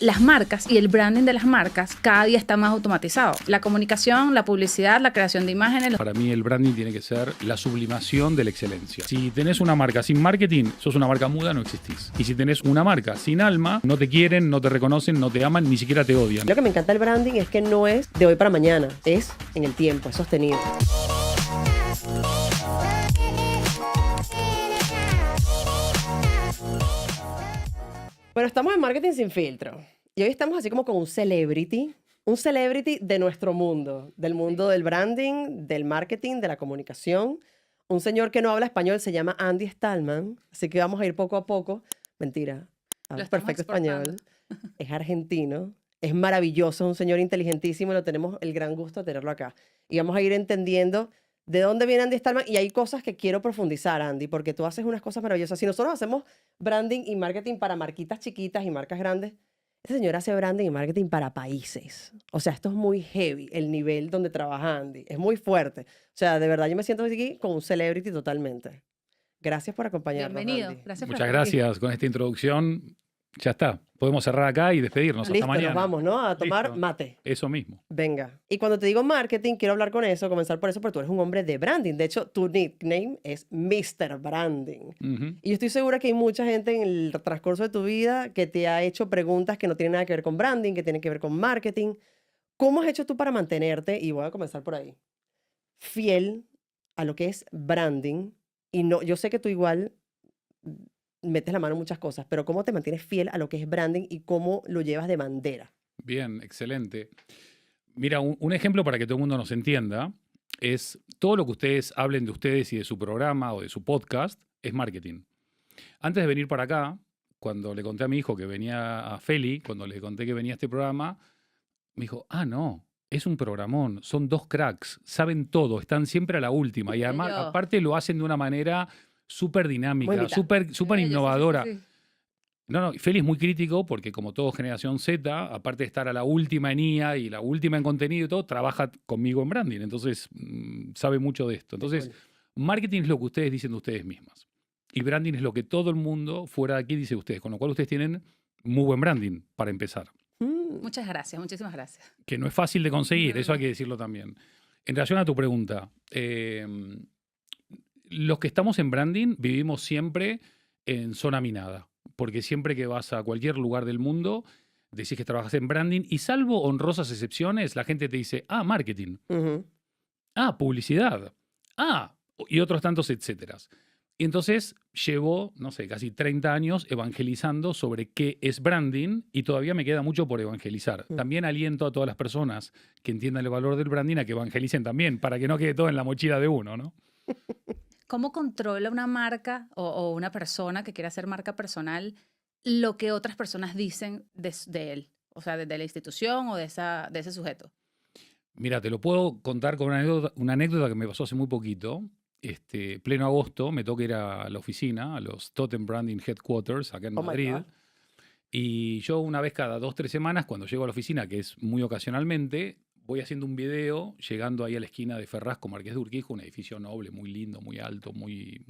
las marcas y el branding de las marcas cada día está más automatizado. La comunicación, la publicidad, la creación de imágenes. Para mí el branding tiene que ser la sublimación de la excelencia. Si tenés una marca sin marketing, sos una marca muda, no existís. Y si tenés una marca sin alma, no te quieren, no te reconocen, no te aman, ni siquiera te odian. Lo que me encanta del branding es que no es de hoy para mañana, es en el tiempo, es sostenido. Bueno, estamos en Marketing Sin Filtro y hoy estamos así como con un celebrity de nuestro mundo, del mundo del branding, del marketing, de la comunicación. Un señor que no habla español, se llama Andy Stallman, así que vamos a ir poco a poco. Mentira, habla perfecto español, es argentino, es maravilloso, es un señor inteligentísimo y lo tenemos el gran gusto de tenerlo acá. Y vamos a ir entendiendo de dónde viene Andy Stallman y hay cosas que quiero profundizar, Andy, porque tú haces unas cosas maravillosas. Si nosotros hacemos branding y marketing para marquitas chiquitas y marcas grandes, este señor hace branding y marketing para países. O sea, esto es muy heavy, el nivel donde trabaja Andy. Es muy fuerte. O sea, de verdad, yo me siento aquí con un celebrity totalmente. Gracias por acompañarnos, Bienvenido. Andy. Gracias por Muchas estar aquí. gracias. Con esta introducción, ya está. Podemos cerrar acá y despedirnos. Listo, Hasta mañana. nos vamos, ¿no? A tomar Listo. mate. Eso mismo. Venga. Y cuando te digo marketing, quiero hablar con eso, comenzar por eso, porque tú eres un hombre de branding. De hecho, tu nickname es Mr. Branding. Y yo estoy segura que hay mucha gente en el transcurso de tu vida que te ha hecho preguntas que no tienen nada que ver con branding, que tienen que ver con marketing. ¿Cómo has hecho tú para mantenerte, y voy a comenzar por ahí, fiel a lo que es branding? Y no, yo sé que tú igual metes la mano en muchas cosas, pero ¿cómo te mantienes fiel a lo que es branding y cómo lo llevas de bandera? Bien, excelente. Mira, un ejemplo para que todo el mundo nos entienda es todo lo que ustedes hablen de ustedes y de su programa o de su podcast es marketing. Antes de venir para acá, cuando le conté a mi hijo que venía a Feli, cuando le conté que venía a este programa, me dijo, no, es un programón, son dos cracks, saben todo, están siempre a la última y además, Bello. aparte lo hacen de una manera súper dinámica, Muy vital. súper Bello, sí, innovadora. sí, sí. No, Feli es muy crítico porque como todo generación Z, aparte de estar a la última en IA y la última en contenido y todo, trabaja conmigo en branding. Entonces, sabe mucho de esto. Entonces, marketing es lo que ustedes dicen de ustedes mismas. Y branding es lo que todo el mundo fuera de aquí dice de ustedes. Con lo cual ustedes tienen muy buen branding para empezar. Muchas gracias, muchísimas gracias. Que no es fácil de conseguir, No, eso hay no. que decirlo también. En relación a tu pregunta, los que estamos en branding vivimos siempre en zona minada. Porque siempre que vas a cualquier lugar del mundo, decís que trabajas en branding y salvo honrosas excepciones, la gente te dice, marketing, publicidad, y otros tantos etcéteras. Y entonces llevo, no sé, casi 30 años evangelizando sobre qué es branding y todavía me queda mucho por evangelizar. También aliento a todas las personas que entiendan el valor del branding a que evangelicen también, para que no quede todo en la mochila de uno, ¿no? ¿Cómo controla una marca o una persona que quiere hacer marca personal lo que otras personas dicen de él? O sea, de la institución o de ese sujeto. Mira, te lo puedo contar con una anécdota que me pasó hace muy poquito. Pleno agosto, me toca ir a la oficina, a los Totem Branding Headquarters, acá en Oh my Madrid. God. Y yo una vez cada 2-3 semanas, cuando llego a la oficina, que es muy ocasionalmente, voy haciendo un video llegando ahí a la esquina de Ferraz con Marqués de Urquijo, un edificio noble, muy lindo, muy alto, muy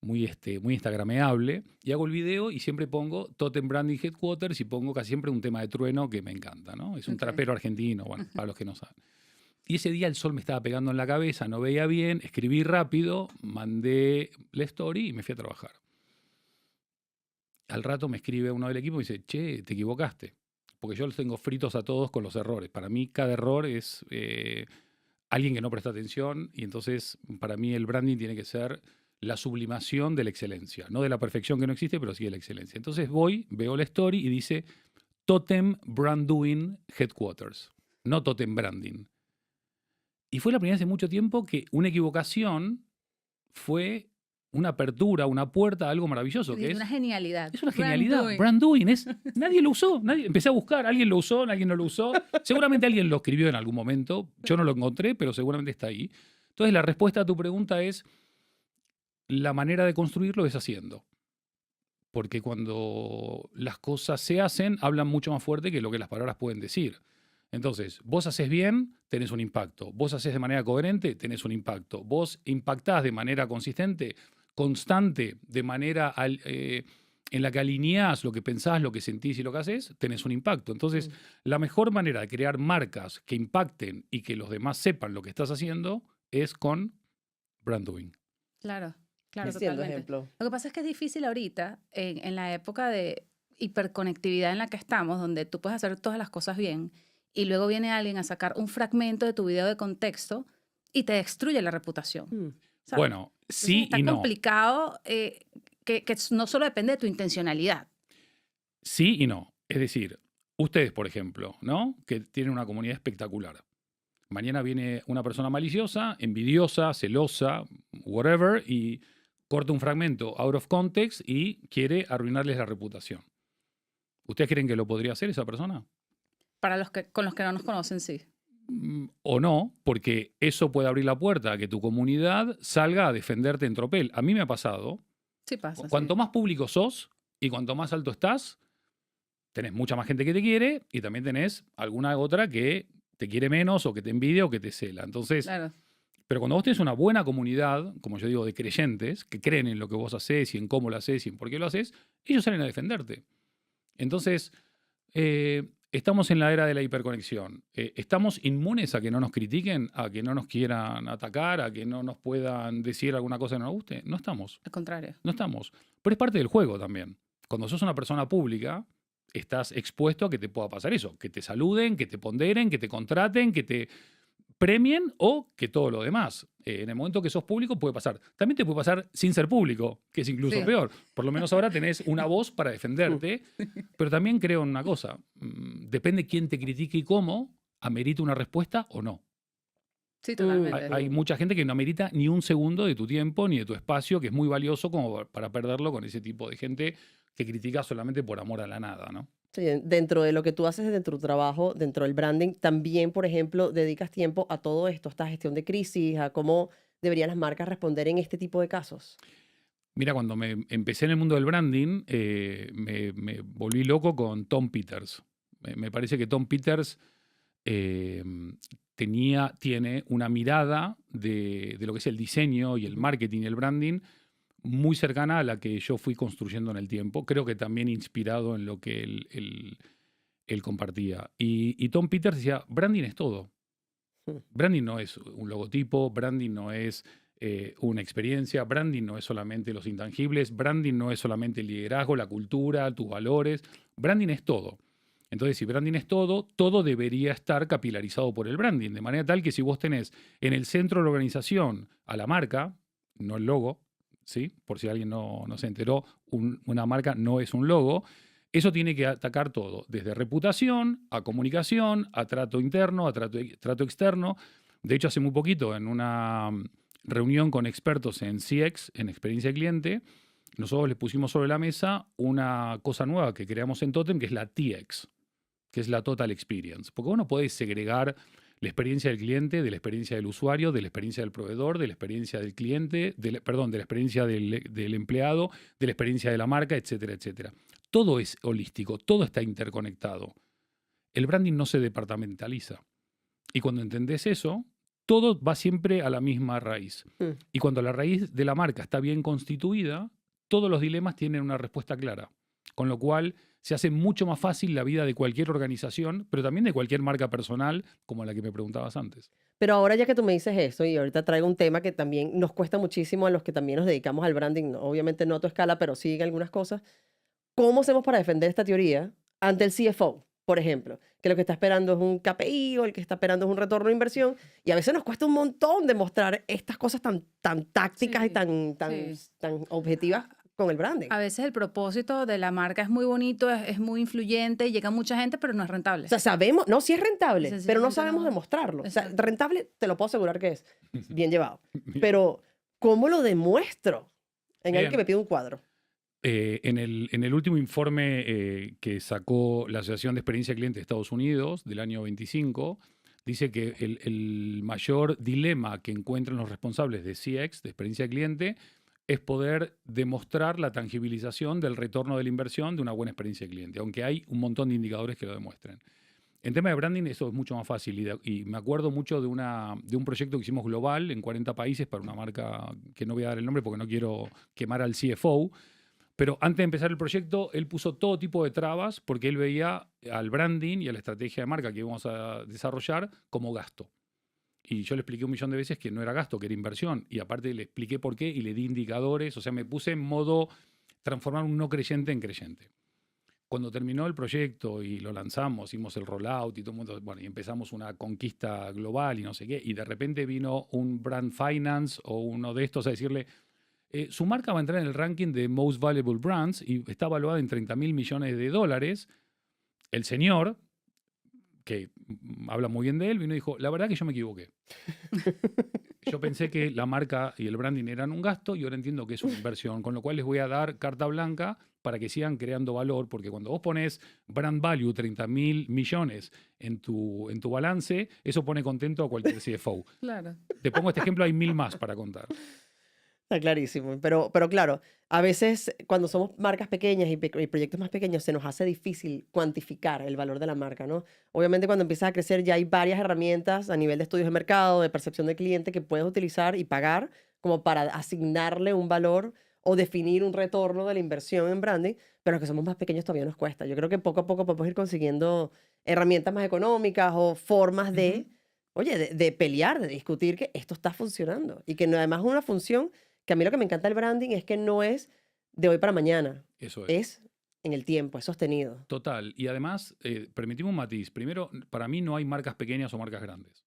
instagrameable. Y hago el video y siempre pongo Totem Branding Headquarters y pongo casi siempre un tema de Trueno que me encanta, ¿no? Es un trapero argentino, bueno, para los que no saben. Y ese día el sol me estaba pegando en la cabeza, no veía bien, escribí rápido, mandé la story y me fui a trabajar. Al rato me escribe uno del equipo y dice, che, te equivocaste. Porque yo los tengo fritos a todos con los errores. Para mí cada error es alguien que no presta atención y entonces para mí el branding tiene que ser la sublimación de la excelencia. No de la perfección que no existe, pero sí de la excelencia. Entonces voy, veo la story y dice Totem Branding Headquarters, no Totem Branding. Y fue la primera vez en mucho tiempo que una equivocación fue una apertura, una puerta a algo maravilloso. Que Es una genialidad. Es una genialidad. Branding. Nadie lo usó. Empecé a buscar. Alguien lo usó, alguien no lo usó. Seguramente alguien lo escribió en algún momento. Yo no lo encontré, pero seguramente está ahí. Entonces la respuesta a tu pregunta es, la manera de construirlo es haciendo. Porque cuando las cosas se hacen, hablan mucho más fuerte que lo que las palabras pueden decir. Entonces, vos haces bien, tenés un impacto. Vos haces de manera coherente, tenés un impacto. Vos impactás de manera consistente, constante, de manera en la que alineás lo que pensás, lo que sentís y lo que haces, tenés un impacto. Entonces, la mejor manera de crear marcas que impacten y que los demás sepan lo que estás haciendo es con brand doing. Claro, claro, Diciendo totalmente. ejemplo. Lo que pasa es que es difícil ahorita, en la época de hiperconectividad en la que estamos, donde tú puedes hacer todas las cosas bien, y luego viene alguien a sacar un fragmento de tu video de contexto y te destruye la reputación. ¿Sabes? Bueno, Entonces sí está y no. complicado, que no solo depende de tu intencionalidad. Sí y no. Es decir, ustedes, por ejemplo, ¿no? Que tienen una comunidad espectacular. Mañana viene una persona maliciosa, envidiosa, celosa, whatever, y corta un fragmento out of context y quiere arruinarles la reputación. ¿Ustedes creen que lo podría hacer esa persona? Para con los que no nos conocen, sí. O no, porque eso puede abrir la puerta a que tu comunidad salga a defenderte en tropel. A mí me ha pasado. Sí pasa. Cuanto Sí. más público sos y cuanto más alto estás, tenés mucha más gente que te quiere y también tenés alguna otra que te quiere menos o que te envidia o que te cela. Entonces, Claro. pero cuando vos tenés una buena comunidad, como yo digo, de creyentes, que creen en lo que vos haces y en cómo lo haces y en por qué lo haces, ellos salen a defenderte. Entonces, estamos en la era de la hiperconexión. ¿Estamos inmunes a que no nos critiquen, a que no nos quieran atacar, a que no nos puedan decir alguna cosa que no nos guste? No estamos. Al contrario. No estamos. Pero es parte del juego también. Cuando sos una persona pública, estás expuesto a que te pueda pasar eso. Que te saluden, que te ponderen, que te contraten, que te premien o que todo lo demás. En el momento que sos público puede pasar. También te puede pasar sin ser público, que es incluso Sí. peor. Por lo menos ahora tenés una voz para defenderte. Pero también creo en una cosa. Depende quién te critique y cómo, amerita una respuesta o no. Sí, totalmente. Hay mucha gente que no amerita ni un segundo de tu tiempo ni de tu espacio, que es muy valioso como para perderlo con ese tipo de gente que critica solamente por amor a la nada, ¿no? Sí, dentro de lo que tú haces dentro de tu trabajo, dentro del branding, también, por ejemplo, dedicas tiempo a todo esto, esta gestión de crisis, a cómo deberían las marcas responder en este tipo de casos. Mira, cuando me empecé en el mundo del branding, me volví loco con Tom Peters. Me parece que Tom Peters tiene una mirada de lo que es el diseño y el marketing y el branding muy cercana a la que yo fui construyendo en el tiempo. Creo que también inspirado en lo que él compartía. Y Tom Peters decía, branding es todo. Branding no es un logotipo, branding no es una experiencia, branding no es solamente los intangibles, branding no es solamente el liderazgo, la cultura, tus valores, branding es todo. Entonces, si branding es todo, todo debería estar capilarizado por el branding, de manera tal que si vos tenés en el centro de la organización a la marca, no el logo, ¿sí? Por si alguien no se enteró, una marca no es un logo. Eso tiene que atacar todo, desde reputación, a comunicación, a trato interno, a trato externo. De hecho, hace muy poquito, en una reunión con expertos en CX, en experiencia de cliente, nosotros les pusimos sobre la mesa una cosa nueva que creamos en Totem, que es la TX, que es la Total Experience. Porque vos no podés segregar la experiencia del cliente, de la experiencia del usuario, de la experiencia del proveedor, de la experiencia del cliente, de la experiencia del empleado, de la experiencia de la marca, etcétera, etcétera. Todo es holístico, todo está interconectado. El branding no se departamentaliza. Y cuando entendés eso, todo va siempre a la misma raíz. Y cuando la raíz de la marca está bien constituida, todos los dilemas tienen una respuesta clara. Con lo cual se hace mucho más fácil la vida de cualquier organización, pero también de cualquier marca personal, como la que me preguntabas antes. Pero ahora ya que tú me dices eso, y ahorita traigo un tema que también nos cuesta muchísimo a los que también nos dedicamos al branding, obviamente no a tu escala, pero sí en algunas cosas. ¿Cómo hacemos para defender esta teoría ante el CFO, por ejemplo? Que lo que está esperando es un KPI o el que está esperando es un retorno de inversión. Y a veces nos cuesta un montón demostrar estas cosas tan tácticas y Sí, tan objetivas con el branding. A veces el propósito de la marca es muy bonito, es muy influyente, llega mucha gente, pero no es rentable. O sea, sabemos, no, sí es rentable, pero no Sencillamente sabemos no. demostrarlo. O sea, Exacto. rentable te lo puedo asegurar que es, bien llevado. Pero, ¿cómo lo demuestro en alguien que Bien. me pide un cuadro? En el último informe que sacó la Asociación de Experiencia Cliente de Estados Unidos del año 25, dice que el mayor dilema que encuentran los responsables de CX, de experiencia cliente, es poder demostrar la tangibilización del retorno de la inversión de una buena experiencia cliente, aunque hay un montón de indicadores que lo demuestren. En tema de branding eso es mucho más fácil y me acuerdo mucho de un proyecto que hicimos global en 40 países para una marca que no voy a dar el nombre porque no quiero quemar al CFO, Pero antes de empezar el proyecto, él puso todo tipo de trabas porque él veía al branding y a la estrategia de marca que íbamos a desarrollar como gasto. Y yo le expliqué 1.000.000 de veces que no era gasto, que era inversión. Y aparte le expliqué por qué y le di indicadores. O sea, me puse en modo transformar un no creyente en creyente. Cuando terminó el proyecto y lo lanzamos, hicimos el rollout y todo el mundo, bueno, y empezamos una conquista global y no sé qué, y de repente vino un brand finance o uno de estos a decirle, su marca va a entrar en el ranking de Most Valuable Brands y está evaluada en $30.000 millones. El señor, que habla muy bien de él, vino y dijo, la verdad que yo me equivoqué. Yo pensé que la marca y el branding eran un gasto y ahora entiendo que es una inversión, con lo cual les voy a dar carta blanca para que sigan creando valor, porque cuando vos pones brand value 30.000 millones en tu balance, eso pone contento a cualquier CFO. Claro. Te pongo este ejemplo, hay 1.000 más para contar. Está clarísimo, pero claro, a veces cuando somos marcas pequeñas y proyectos más pequeños se nos hace difícil cuantificar el valor de la marca, ¿no? Obviamente cuando empiezas a crecer ya hay varias herramientas a nivel de estudios de mercado, de percepción del cliente que puedes utilizar y pagar como para asignarle un valor o definir un retorno de la inversión en branding, pero los que somos más pequeños todavía nos cuesta. Yo creo que poco a poco podemos ir consiguiendo herramientas más económicas o formas de, oye, de pelear, de discutir que esto está funcionando y que no, además es una función que a mí lo que me encanta del branding es que no es de hoy para mañana, Eso es en el tiempo, es sostenido. Total. Y además, permitimos un matiz. Primero, para mí no hay marcas pequeñas o marcas grandes.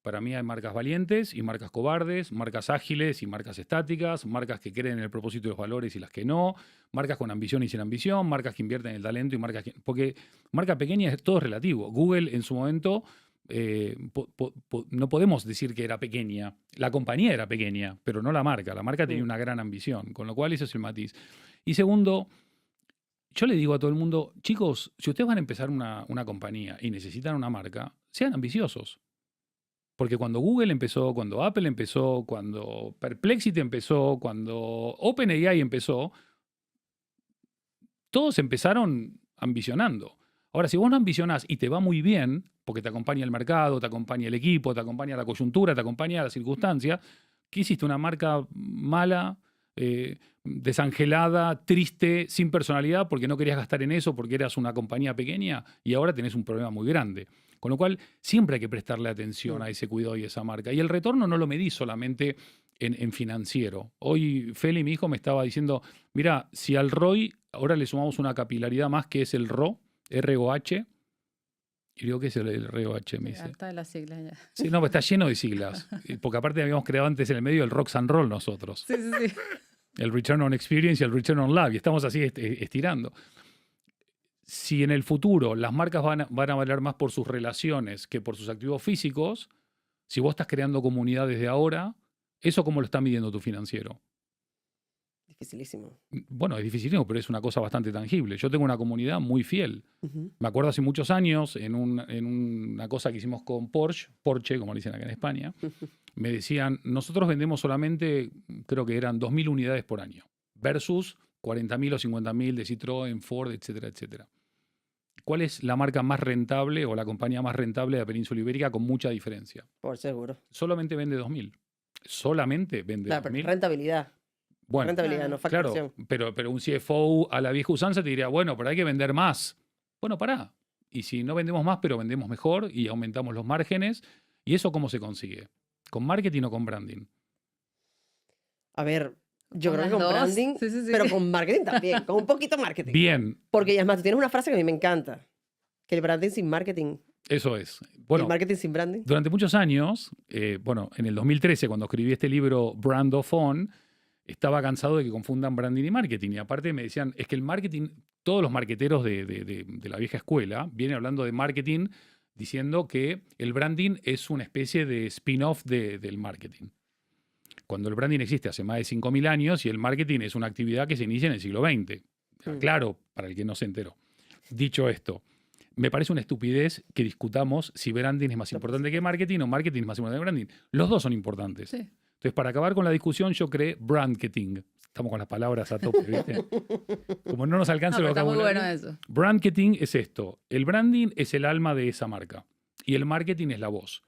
Para mí hay marcas valientes y marcas cobardes, marcas ágiles y marcas estáticas, marcas que creen en el propósito y los valores y las que no, marcas con ambición y sin ambición, marcas que invierten en el talento y marcas que... Porque marca pequeña es todo relativo. Google en su momento... no podemos decir que era pequeña. La compañía era pequeña, pero no la marca. La marca tenía una gran ambición, con lo cual ese es el matiz. Y segundo, yo le digo a todo el mundo, chicos, si ustedes van a empezar una compañía y necesitan una marca, sean ambiciosos. Porque cuando Google empezó, cuando Apple empezó, cuando Perplexity empezó, cuando OpenAI empezó, todos empezaron ambicionando. Ahora, si vos no ambicionás y te va muy bien, porque te acompaña el mercado, te acompaña el equipo, te acompaña la coyuntura, te acompaña la circunstancia, ¿qué hiciste? Una marca mala, desangelada, triste, sin personalidad, porque no querías gastar en eso, porque eras una compañía pequeña y ahora tenés un problema muy grande. Con lo cual, siempre hay que prestarle atención a ese cuidado y a esa marca. Y el retorno no lo medí solamente en financiero. Hoy Feli, mi hijo, me estaba diciendo, mira, si al ROI ahora le sumamos una capilaridad más que es el RO, ROH, y digo, ¿qué es el ROH? Me dice. Harta de las siglas ya. Sí, no, está lleno de siglas. Porque aparte habíamos creado antes en el medio el Rocks and Roll nosotros. Sí, sí, sí. El Return on Experience y el Return on Love. Y estamos así estirando. Si en el futuro las marcas van a valer más por sus relaciones que por sus activos físicos, si vos estás creando comunidad desde ahora, ¿eso cómo lo está midiendo tu financiero? Dificilísimo. Bueno, es dificilísimo, pero es una cosa bastante tangible. Yo tengo una comunidad muy fiel. Me acuerdo hace muchos años, en una cosa que hicimos con Porsche, como le dicen acá en España, me decían, nosotros vendemos solamente, creo que eran 2.000 unidades por año, versus 40.000 o 50.000 de Citroën, Ford, etcétera, etcétera. ¿Cuál es la marca más rentable o la compañía más rentable de la península ibérica con mucha diferencia? Por seguro. Solamente vende 2.000. Solamente vende Claro, 2.000. pero rentabilidad. Bueno, Rentabilidad, no facturación. claro, pero un CFO a la vieja usanza te diría, bueno, pero hay que vender más. Bueno, pará. Y si no vendemos más, pero vendemos mejor y aumentamos los márgenes, ¿y eso cómo se consigue? ¿Con marketing o con branding? A ver, yo Con creo que las con dos. branding, Sí, sí, sí. pero con marketing también, con un poquito marketing. Bien, Porque además tú tienes una frase que a mí me encanta, que el branding sin marketing, eso es. y el Bueno, marketing sin branding. durante muchos años, en el 2013, cuando escribí este libro Brand of On, estaba cansado de que confundan branding y marketing. Y aparte me decían, es que el marketing, todos los marqueteros de la vieja escuela vienen hablando de marketing diciendo que el branding es una especie de spin-off del marketing. Cuando el branding existe hace más de 5.000 años y el marketing es una actividad que se inicia en el siglo XX. Claro, para el que no se enteró. Dicho esto, me parece una estupidez que discutamos si branding es más importante que marketing o marketing es más importante que branding. Los dos son importantes. Sí. Entonces, para acabar con la discusión, yo creé brandketing. Estamos con las palabras a tope, ¿viste? Como no nos alcanza No, el pero está muy vocabulario. bueno eso. Brandketing es esto. El branding es el alma de esa marca. Y el marketing es la voz.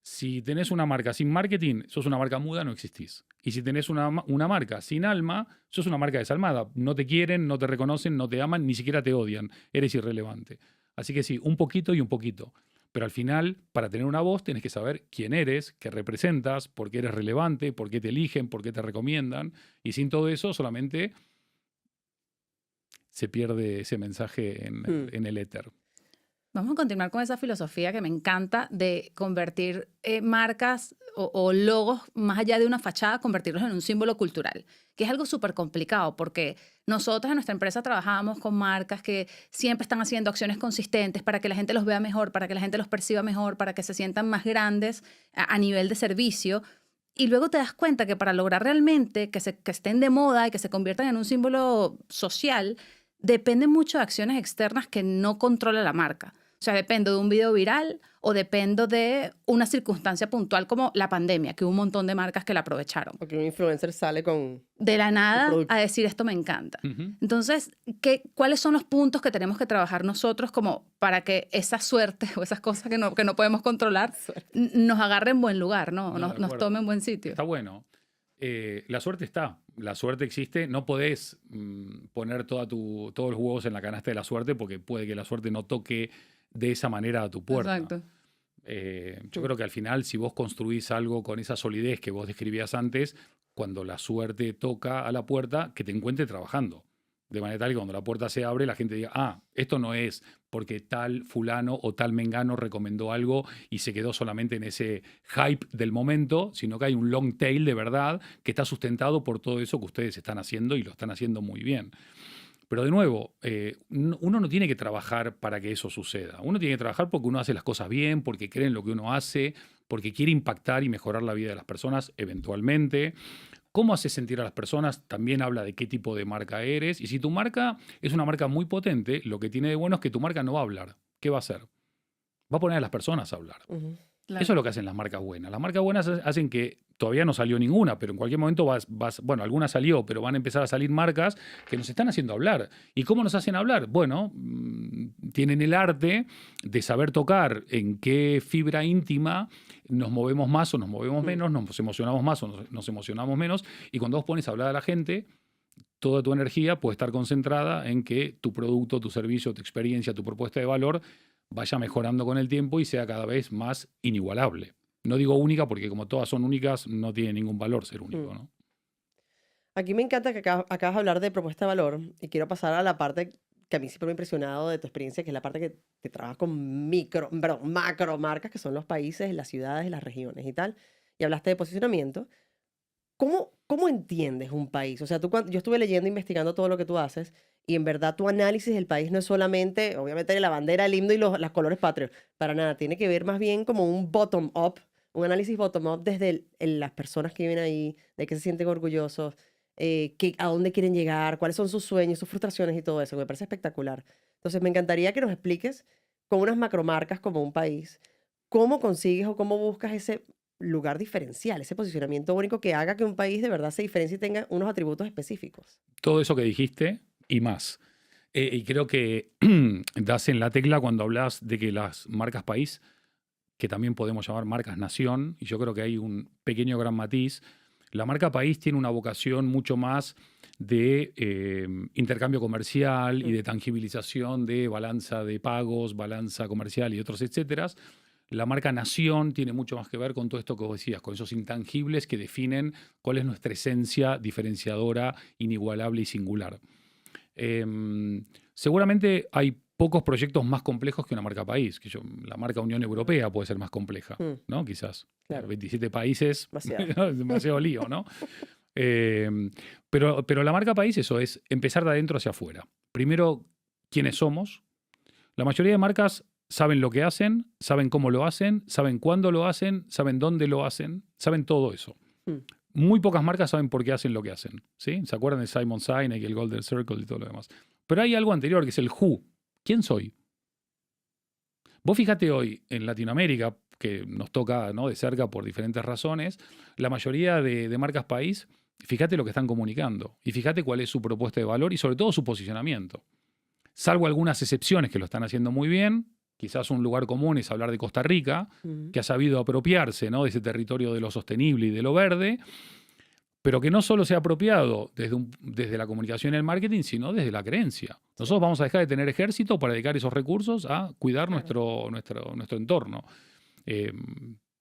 Si tenés una marca sin marketing, sos una marca muda, no existís. Y si tenés una marca sin alma, sos una marca desalmada. No te quieren, no te reconocen, no te aman, ni siquiera te odian. Eres irrelevante. Así que sí, un poquito y un poquito. Pero al final, para tener una voz, tenés que saber quién eres, qué representas, por qué eres relevante, por qué te eligen, por qué te recomiendan. Y sin todo eso, solamente se pierde ese mensaje en el éter. Vamos a continuar con esa filosofía que me encanta de convertir marcas o logos más allá de una fachada, convertirlos en un símbolo cultural, que es algo súper complicado porque nosotros en nuestra empresa trabajamos con marcas que siempre están haciendo acciones consistentes para que la gente los vea mejor, para que la gente los perciba mejor, para que se sientan más grandes a nivel de servicio. Y luego te das cuenta que para lograr realmente que estén de moda y que se conviertan en un símbolo social, depende mucho de acciones externas que no controla la marca. O sea, dependo de un video viral o dependo de una circunstancia puntual como la pandemia, que hubo un montón de marcas que la aprovecharon. Porque un influencer sale con... De la nada producto. a decir esto me encanta. Ujú. Entonces, ¿cuáles son los puntos que tenemos que trabajar nosotros como para que esa suerte o esas cosas que no podemos controlar nos agarren en buen lugar, ¿no? No, de Nos acuerdo. tomen en buen sitio? Está bueno. La suerte está. La suerte existe. No podés poner todos los huevos en la canasta de la suerte porque puede que la suerte no toque de esa manera a tu puerta. Exacto. Yo creo que al final, si vos construís algo con esa solidez que vos describías antes, cuando la suerte toca a la puerta, que te encuentre trabajando. De manera tal que cuando la puerta se abre, la gente diga, esto no es porque tal fulano o tal mengano recomendó algo y se quedó solamente en ese hype del momento, sino que hay un long tail de verdad que está sustentado por todo eso que ustedes están haciendo y lo están haciendo muy bien. Pero de nuevo, uno no tiene que trabajar para que eso suceda. Uno tiene que trabajar porque uno hace las cosas bien, porque cree en lo que uno hace, porque quiere impactar y mejorar la vida de las personas eventualmente. ¿Cómo haces sentir a las personas? También habla de qué tipo de marca eres. Y si tu marca es una marca muy potente, lo que tiene de bueno es que tu marca no va a hablar. ¿Qué va a hacer? Va a poner a las personas a hablar. Ujú. Claro. Eso es lo que hacen las marcas buenas. Las marcas buenas hacen que todavía no salió ninguna, pero en cualquier momento bueno, alguna salió, pero van a empezar a salir marcas que nos están haciendo hablar. ¿Y cómo nos hacen hablar? Bueno, tienen el arte de saber tocar en qué fibra íntima nos movemos más o nos movemos menos, nos emocionamos más o nos emocionamos menos. Y cuando vos pones a hablar a la gente, toda tu energía puede estar concentrada en que tu producto, tu servicio, tu experiencia, tu propuesta de valor vaya mejorando con el tiempo y sea cada vez más inigualable. No digo única porque como todas son únicas, no tiene ningún valor ser único, ¿no? Aquí me encanta que acabas de hablar de propuesta de valor y quiero pasar a la parte que a mí siempre me ha impresionado de tu experiencia, que es la parte que trabajas con macro marcas, que son los países, las ciudades, las regiones y tal. Y hablaste de posicionamiento. ¿Cómo entiendes un país? O sea, yo estuve leyendo, investigando todo lo que tú haces y en verdad tu análisis del país no es solamente, obviamente, la bandera, el himno y los colores patrios. Para nada, tiene que ver más bien como un bottom-up, un análisis bottom-up desde las personas que viven ahí, de qué se sienten orgullosos, a dónde quieren llegar, cuáles son sus sueños, sus frustraciones y todo eso, que me parece espectacular. Entonces, me encantaría que nos expliques con unas macromarcas como un país, cómo consigues o cómo buscas ese lugar diferencial, ese posicionamiento único que haga que un país de verdad se diferencie y tenga unos atributos específicos. Todo eso que dijiste y más. Y creo que das en la tecla cuando hablas de que las marcas país, que también podemos llamar marcas nación, y yo creo que hay un pequeño gran matiz. La marca país tiene una vocación mucho más de intercambio comercial y de tangibilización de balanza de pagos, balanza comercial y otros etcétera. La marca nación tiene mucho más que ver con todo esto que vos decías, con esos intangibles que definen cuál es nuestra esencia diferenciadora, inigualable y singular. Seguramente hay pocos proyectos más complejos que una marca país. La marca Unión Europea puede ser más compleja, ¿no? Quizás. Claro. 27 países, Demasiado. demasiado lío, ¿no? Pero la marca país, eso es empezar de adentro hacia afuera. Primero, ¿quiénes somos? La mayoría de marcas saben lo que hacen, saben cómo lo hacen, saben cuándo lo hacen, saben dónde lo hacen, saben todo eso. Muy pocas marcas saben por qué hacen lo que hacen, ¿sí? ¿Se acuerdan de Simon Sinek y el Golden Circle y todo lo demás? Pero hay algo anterior que es el who. ¿Quién soy? Vos fíjate hoy en Latinoamérica, que nos toca, ¿no?, de cerca por diferentes razones, la mayoría de marcas país, fíjate lo que están comunicando y fíjate cuál es su propuesta de valor y sobre todo su posicionamiento. Salvo algunas excepciones que lo están haciendo muy bien, Quizás un lugar común es hablar de Costa Rica, Ujú. que ha sabido apropiarse, ¿no?, de ese territorio de lo sostenible y de lo verde, pero que no solo se ha apropiado desde la comunicación y el marketing, sino desde la creencia. Nosotros vamos a dejar de tener ejército para dedicar esos recursos a cuidar Claro. nuestro entorno. Eh,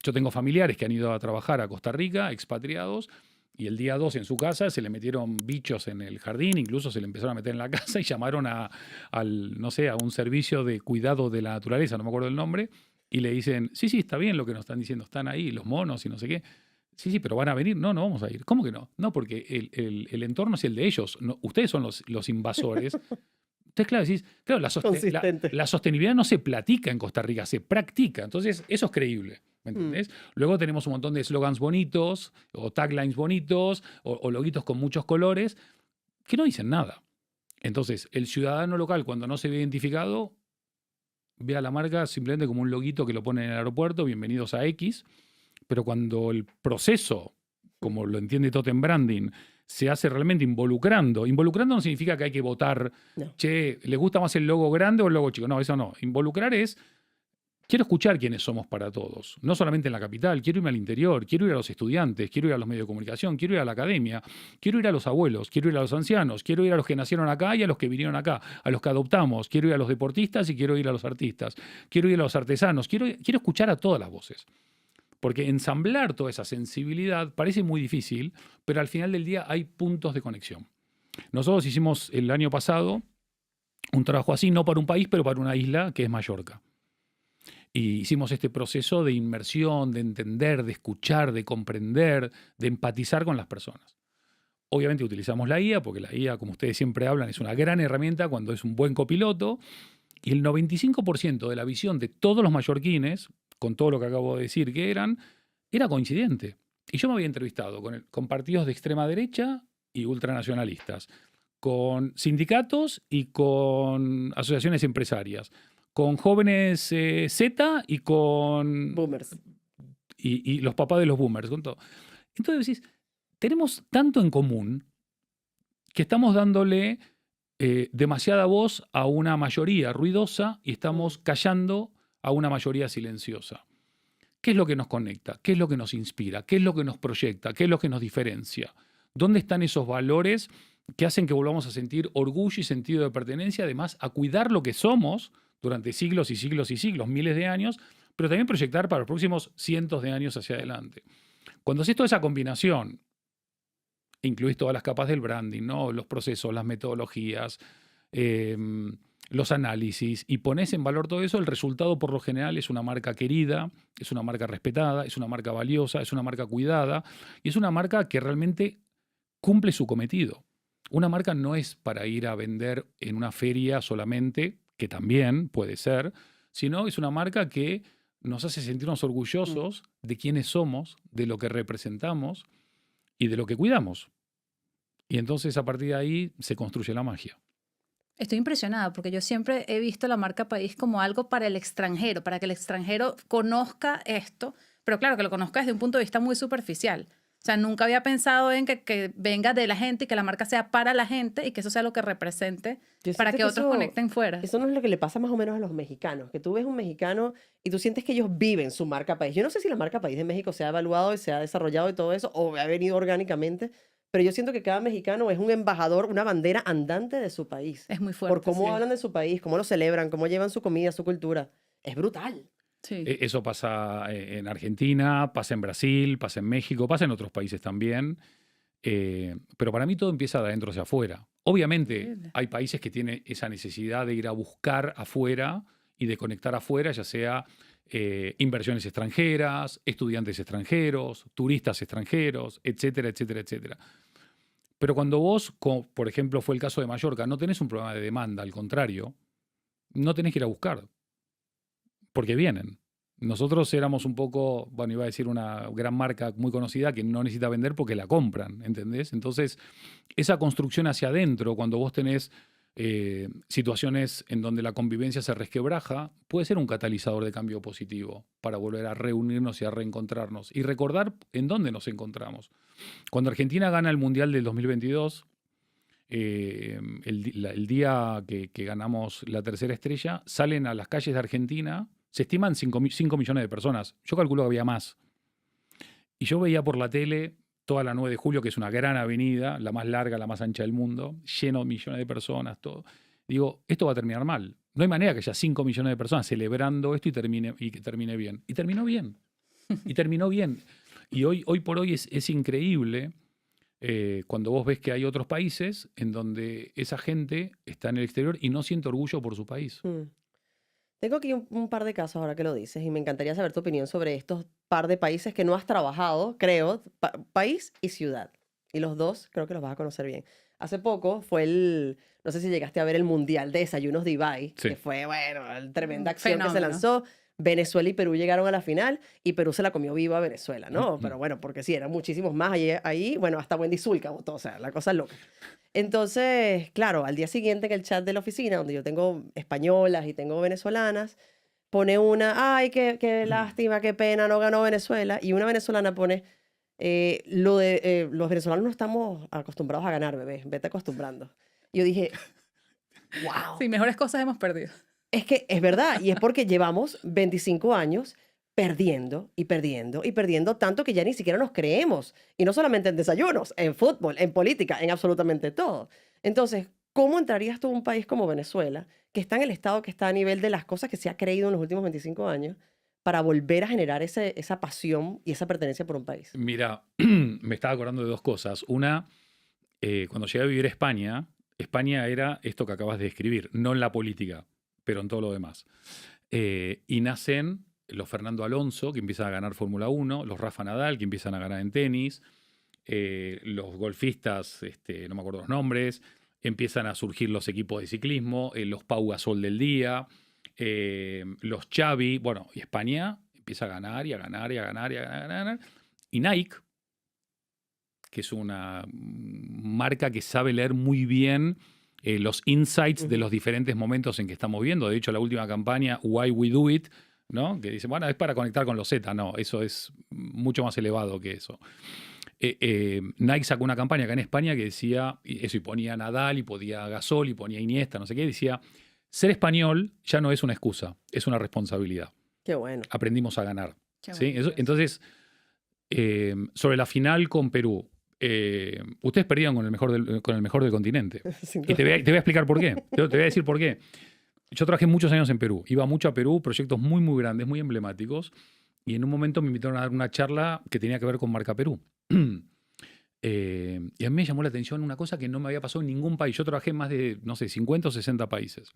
yo tengo familiares que han ido a trabajar a Costa Rica, expatriados, y el día 2 en su casa se le metieron bichos en el jardín, incluso se le empezaron a meter en la casa y llamaron no sé, a un servicio de cuidado de la naturaleza, no me acuerdo el nombre, y le dicen, sí, está bien lo que nos están diciendo, están ahí los monos y no sé qué. Sí, pero van a venir. No, no vamos a ir. ¿Cómo que no? No, porque el entorno es el de ellos. No, ustedes son los invasores. Entonces, claro, decís, claro, Consistente. la sostenibilidad no se platica en Costa Rica, se practica. Entonces, eso es creíble. ¿Me Mm. entendés? Luego tenemos un montón de slogans bonitos, o taglines bonitos, o loguitos con muchos colores, que no dicen nada. Entonces, el ciudadano local, cuando no se ve identificado, ve a la marca simplemente como un loguito que lo pone en el aeropuerto, bienvenidos a X, pero cuando el proceso, como lo entiende Totem Branding, se hace realmente involucrando no significa que hay que votar, No. che, ¿le gusta más el logo grande o el logo chico? No, eso no. Involucrar es, quiero escuchar quiénes somos para todos. No solamente en la capital, quiero irme al interior, quiero ir a los estudiantes, quiero ir a los medios de comunicación, quiero ir a la academia, quiero ir a los abuelos, quiero ir a los ancianos, quiero ir a los que nacieron acá y a los que vinieron acá, a los que adoptamos, quiero ir a los deportistas y quiero ir a los artistas, quiero ir a los artesanos, quiero escuchar a todas las voces. Porque ensamblar toda esa sensibilidad parece muy difícil, pero al final del día hay puntos de conexión. Nosotros hicimos el año pasado un trabajo así, no para un país, pero para una isla que es Mallorca. Y hicimos este proceso de inmersión, de entender, de escuchar, de comprender, de empatizar con las personas. Obviamente utilizamos la IA, porque la IA, como ustedes siempre hablan, es una gran herramienta cuando es un buen copiloto. Y el 95% de la visión de todos los mallorquines, con todo lo que acabo de decir que era coincidente. Y yo me había entrevistado con partidos de extrema derecha y ultranacionalistas, con sindicatos y con asociaciones empresarias, con jóvenes Z y con Boomers. y los papás de los boomers, con todo. Entonces decís, tenemos tanto en común que estamos dándole demasiada voz a una mayoría ruidosa y estamos callando a una mayoría silenciosa. ¿Qué es lo que nos conecta? ¿Qué es lo que nos inspira? ¿Qué es lo que nos proyecta? ¿Qué es lo que nos diferencia? ¿Dónde están esos valores que hacen que volvamos a sentir orgullo y sentido de pertenencia, además a cuidar lo que somos durante siglos y siglos y siglos, miles de años, pero también proyectar para los próximos cientos de años hacia adelante? Cuando haces toda esa combinación, incluís todas las capas del branding, ¿no?, los procesos, las metodologías, los análisis, y pones en valor todo eso, el resultado por lo general es una marca querida, es una marca respetada, es una marca valiosa, es una marca cuidada, y es una marca que realmente cumple su cometido. Una marca no es para ir a vender en una feria solamente, que también puede ser, sino es una marca que nos hace sentirnos orgullosos de quiénes somos, de lo que representamos y de lo que cuidamos. Y entonces a partir de ahí se construye la magia. Estoy impresionada porque yo siempre he visto la marca país como algo para el extranjero, para que el extranjero conozca esto, pero claro, que lo conozca desde un punto de vista muy superficial. O sea, nunca había pensado en que venga de la gente y que la marca sea para la gente y que eso sea lo que represente Yo para siento que que otros conecten fuera. eso no es lo que le pasa más o menos a los mexicanos, que tú ves un mexicano y tú sientes que ellos viven su marca país. Yo no sé si la marca país de México se ha evaluado y se ha desarrollado y todo eso, o ha venido orgánicamente, pero yo siento que cada mexicano es un embajador, una bandera andante de su país. Es muy Por fuerte, cómo sí. hablan de su país, cómo lo celebran, cómo llevan su comida, su cultura. Es brutal. Sí. Eso pasa en Argentina, pasa en Brasil, pasa en México, pasa en otros países también. Pero para mí todo empieza de adentro hacia afuera. Obviamente Increíble. hay países que tienen esa necesidad de ir a buscar afuera y de conectar afuera, ya sea inversiones extranjeras, estudiantes extranjeros, turistas extranjeros, etcétera, etcétera, etcétera. Pero cuando vos, por ejemplo, fue el caso de Mallorca, no tenés un problema de demanda, al contrario, no tenés que ir a buscar, porque vienen. Nosotros éramos un poco, bueno, iba a decir una gran marca muy conocida que no necesita vender porque la compran, ¿entendés? Entonces, esa construcción hacia adentro, cuando vos tenés situaciones en donde la convivencia se resquebraja, puede ser un catalizador de cambio positivo para volver a reunirnos y a reencontrarnos y recordar en dónde nos encontramos. Cuando Argentina gana el Mundial del 2022, el día que ganamos la tercera estrella, salen a las calles de Argentina, se estiman 5 millones de personas. Yo calculo que había más. Y yo veía por la tele toda la 9 de julio, que es una gran avenida, la más larga, la más ancha del mundo, lleno de millones de personas, todo. Digo, esto va a terminar mal. No hay manera que haya 5 millones de personas celebrando esto y que termine bien. Y terminó bien. Y terminó bien. Y hoy por hoy es increíble cuando vos ves que hay otros países en donde esa gente está en el exterior y no siente orgullo por su país. Tengo aquí un par de casos ahora que lo dices y me encantaría saber tu opinión sobre estos par de países que no has trabajado, creo, país y ciudad. Y los dos creo que los vas a conocer bien. Hace poco fue no sé si llegaste a ver el Mundial de Desayunos de Ibai, Sí. que fue, bueno, tremenda acción que se Fenómeno. lanzó. Venezuela y Perú llegaron a la final y Perú se la comió viva a Venezuela, ¿no? Ujú. Pero bueno, porque sí, eran muchísimos más ahí, bueno, hasta Wendy Zulka votó, o sea, la cosa es loca. Entonces, claro, al día siguiente en el chat de la oficina, donde yo tengo españolas y tengo venezolanas, pone una, ay, qué lástima, qué pena, no ganó Venezuela. Y una venezolana pone, los venezolanos no estamos acostumbrados a ganar, bebé, vete acostumbrando. Y yo dije, wow. Sí, mejores cosas hemos perdido. Es que es verdad, y es porque llevamos 25 años perdiendo y perdiendo y perdiendo tanto que ya ni siquiera nos creemos. Y no solamente en desayunos, en fútbol, en política, en absolutamente todo. Entonces, ¿cómo entrarías tú a un país como Venezuela, que está en el estado que está a nivel de las cosas que se ha creído en los últimos 25 años, para volver a generar esa pasión y esa pertenencia por un país? Mira, me estaba acordando de dos cosas. Una, cuando llegué a vivir a España, España era esto que acabas de describir, no en la política, pero en todo lo demás. Y nacen los Fernando Alonso, que empiezan a ganar Fórmula 1, los Rafa Nadal, que empiezan a ganar en tenis, los golfistas, no me acuerdo los nombres, empiezan a surgir los equipos de ciclismo, los Pau Gasol del día, los Xavi, bueno, y España empieza a ganar y a ganar y a ganar y a ganar, y a ganar. Y Nike, que es una marca que sabe leer muy bien los insights de los diferentes momentos en que estamos viendo. De hecho, la última campaña, Why We Do It, ¿no? Que dice, bueno, es para conectar con los Z. No, eso es mucho más elevado que eso. Nike sacó una campaña acá en España que decía eso, y ponía a Nadal, y ponía a Gasol, y ponía a Iniesta, no sé qué. Decía, ser español ya no es una excusa, es una responsabilidad. Qué bueno. Aprendimos a ganar. Qué ¿Sí? bonito eso. Entonces, sobre la final con Perú, ustedes perdieron con el mejor del continente. Sin Y te voy a explicar por qué. Te voy a decir por qué. Yo trabajé muchos años en Perú. Iba mucho a Perú, proyectos muy, muy grandes, muy emblemáticos. Y en un momento me invitaron a dar una charla que tenía que ver con Marca Perú. Y a mí me llamó la atención una cosa que no me había pasado en ningún país. Yo trabajé en más de, no sé, 50 o 60 países.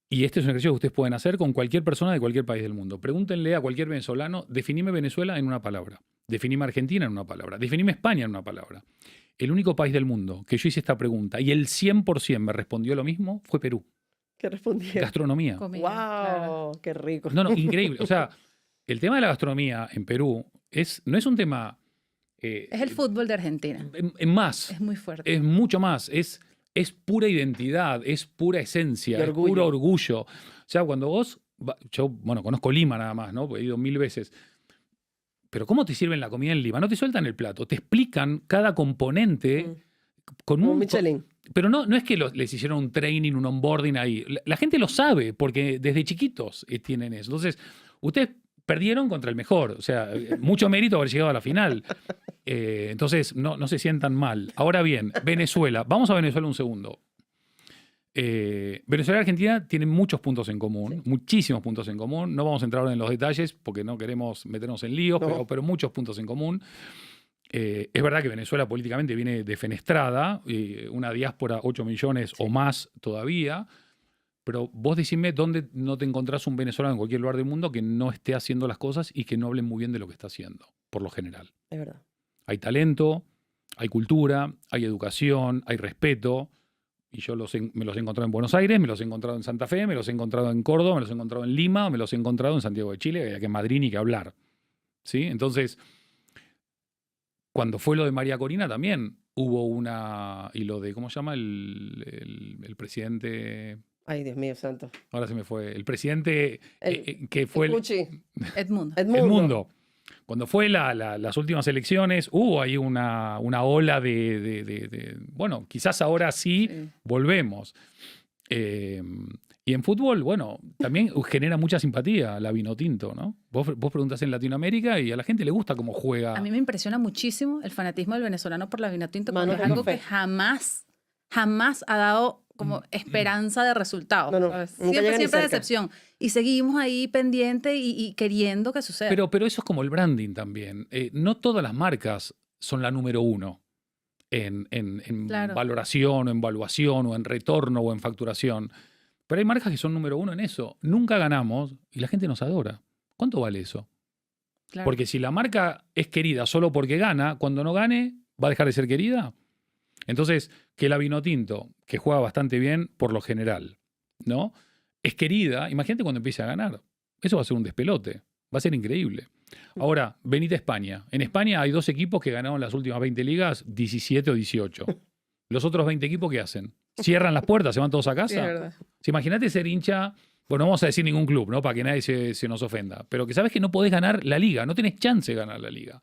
Y este es un ejercicio que ustedes pueden hacer con cualquier persona de cualquier país del mundo. Pregúntenle a cualquier venezolano, definime Venezuela en una palabra. Definime Argentina en una palabra. Definime España en una palabra. El único país del mundo que yo hice esta pregunta y el 100% me respondió lo mismo fue Perú. ¿Qué respondieron? Gastronomía. Comida, ¡Wow! claro. ¡Qué rico! No, increíble. O sea, el tema de la gastronomía en Perú no es un tema... Es el fútbol de Argentina. en más. Es muy fuerte. Es mucho más. Es pura identidad, es pura esencia, Y es orgullo. puro orgullo. O sea, cuando vos... Yo, bueno, conozco Lima nada más, ¿no? Porque he ido 1000 veces. Pero ¿cómo te sirven la comida en Lima? No te sueltan el plato, te explican cada componente con Como un... Michelin. Pero no es que les hicieron un training, un onboarding ahí. La gente lo sabe porque desde chiquitos tienen eso. Entonces, ustedes perdieron contra el mejor. O sea, mucho mérito haber llegado a la final. Entonces, no se sientan mal. Ahora bien, Venezuela. Vamos a Venezuela un segundo. Venezuela y Argentina tienen muchos puntos en común, Sí. muchísimos puntos en común. No vamos a entrar ahora en los detalles porque no queremos meternos en líos, No. pero muchos puntos en común. Es verdad que Venezuela políticamente viene defenestrada, una diáspora 8 millones o más todavía, pero vos decime dónde no te encontrás un venezolano en cualquier lugar del mundo que no esté haciendo las cosas y que no hable muy bien de lo que está haciendo, por lo general. Es verdad. Hay talento, hay cultura, hay educación, hay respeto. Y yo me los he encontrado en Buenos Aires, me los he encontrado en Santa Fe, me los he encontrado en Córdoba, me los he encontrado en Lima, me los he encontrado en Santiago de Chile, que en Madrid ni que hablar. ¿Sí? Entonces, cuando fue lo de María Corina también hubo una... Y lo de, ¿cómo se llama? El presidente... Ay, Dios mío, santo. Ahora se me fue. El presidente que fue Cuchi. Edmundo. el mundo. Cuando fue las últimas elecciones, hubo ahí una ola bueno, quizás ahora sí Sí. volvemos. Y en fútbol, bueno, también genera mucha simpatía la Vinotinto, ¿no? Vos preguntás en Latinoamérica y a la gente le gusta cómo juega. A mí me impresiona muchísimo el fanatismo del venezolano por la Vinotinto, Mano, porque es tengo algo que fe. jamás ha dado como esperanza de resultados. No, ¿Sabes? nunca llega Siempre, ni siempre cerca. decepción. Y seguimos ahí pendiente y queriendo que suceda. Pero eso es como el branding también. No todas las marcas son la número uno en Claro. valoración o en evaluación o en retorno o en facturación. Pero hay marcas que son número uno en eso. Nunca ganamos y la gente nos adora. ¿Cuánto vale eso? Claro. Porque si la marca es querida solo porque gana, cuando no gane, ¿va a dejar de ser querida? Entonces, que la Vinotinto, que juega bastante bien por lo general, ¿no? Es querida, imagínate cuando empiece a ganar. Eso va a ser un despelote, va a ser increíble. Ahora, venite a España. En España hay 2 equipos que ganaron las últimas 20 ligas, 17 o 18. Los otros 20 equipos, ¿qué hacen? ¿Cierran las puertas? ¿Se van todos a Sí, es casa? verdad. Si imagínate ser hincha, bueno, no vamos a decir ningún club, ¿no? Para que nadie se nos ofenda. Pero que sabes que no podés ganar la liga, no tenés chance de ganar la liga.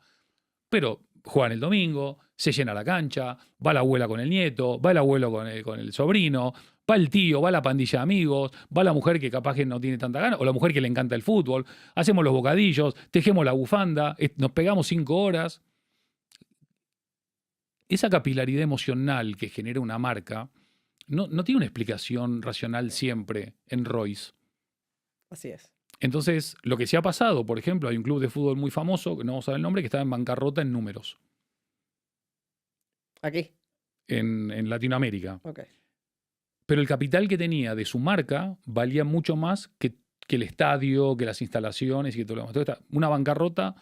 Pero juegan el domingo, se llena la cancha, va la abuela con el nieto, va el abuelo con el sobrino, va el tío, va la pandilla de amigos, va la mujer que capaz que no tiene tanta gana, o la mujer que le encanta el fútbol, hacemos los bocadillos, tejemos la bufanda, nos pegamos 5 horas. Esa capilaridad emocional que genera una marca no tiene una explicación racional siempre en Royce. Así es. Entonces, lo que se ha pasado, por ejemplo, hay un club de fútbol muy famoso, que no vamos a ver el nombre, que estaba en bancarrota en números, Aquí. en Latinoamérica. Ok. Pero el capital que tenía de su marca valía mucho más que el estadio, que las instalaciones y que todo lo demás. Entonces, una bancarrota,